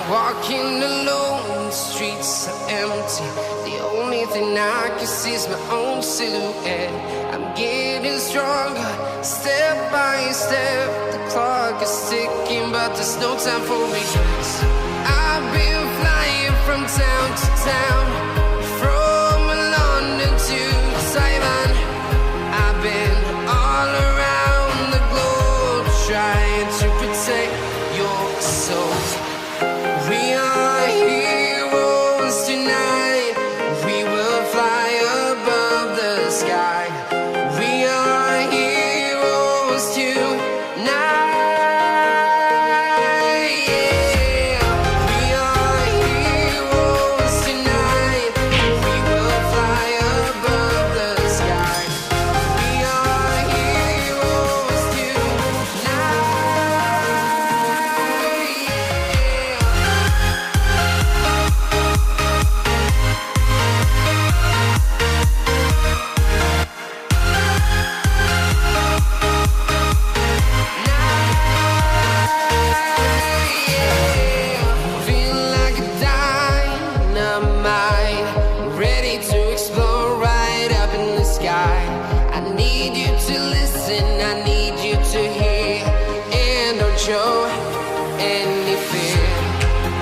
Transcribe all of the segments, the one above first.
Walking alone, the streets are empty. The only thing I can see is my own silhouette. I'm getting stronger, step by step. The clock is ticking, but there's no time for regrets. I've been flying from town to town, from London to Taiwan. I've been all around the globe, trying to protect your soul. We are heroes tonight. We will fly above the sky. We are heroes tonight. Yeah. We are heroes tonight. We will fly above the sky. We are heroes tonight. Feel like a dynamite, ready to explode right up in the sky. I need you to listen, I need you to hear, and don't show any fear.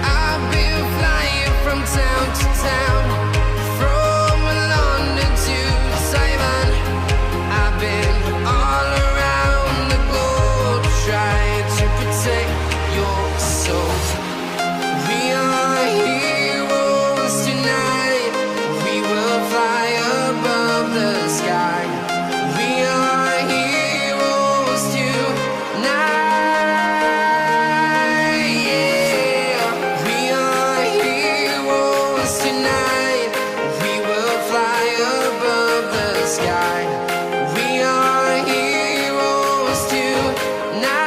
I've been flying from town to town, from London to Taiwan. I've been all around the globe, trying to protect your soul. We are heroes tonight. We will fly above the sky. We are heroes tonight. Yeah. We are heroes tonight. We will fly above the sky. We are heroes tonight.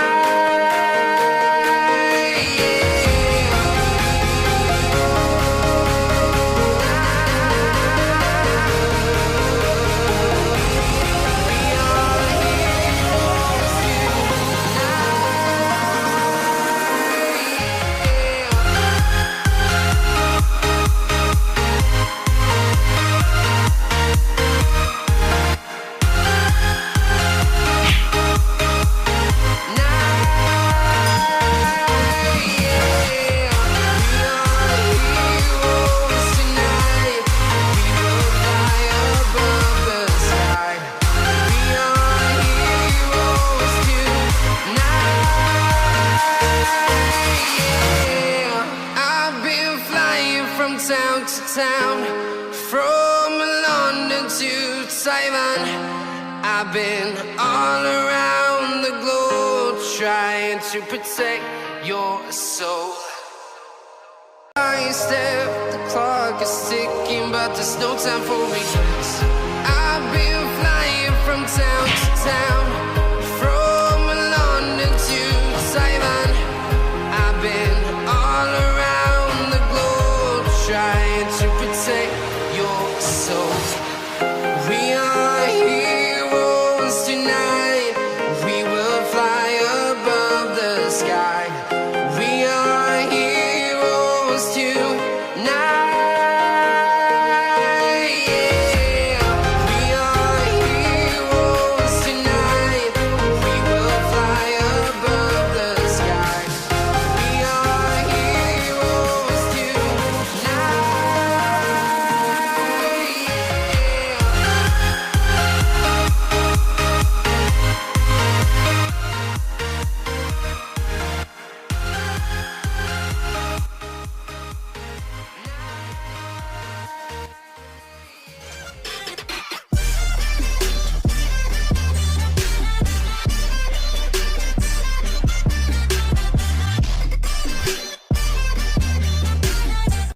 I've been flying from town to town, from London to Taiwan. I've been all around the globe, trying to protect your soul. I step, the clock is ticking, but there's no time for regrets. I've been flying from town to town,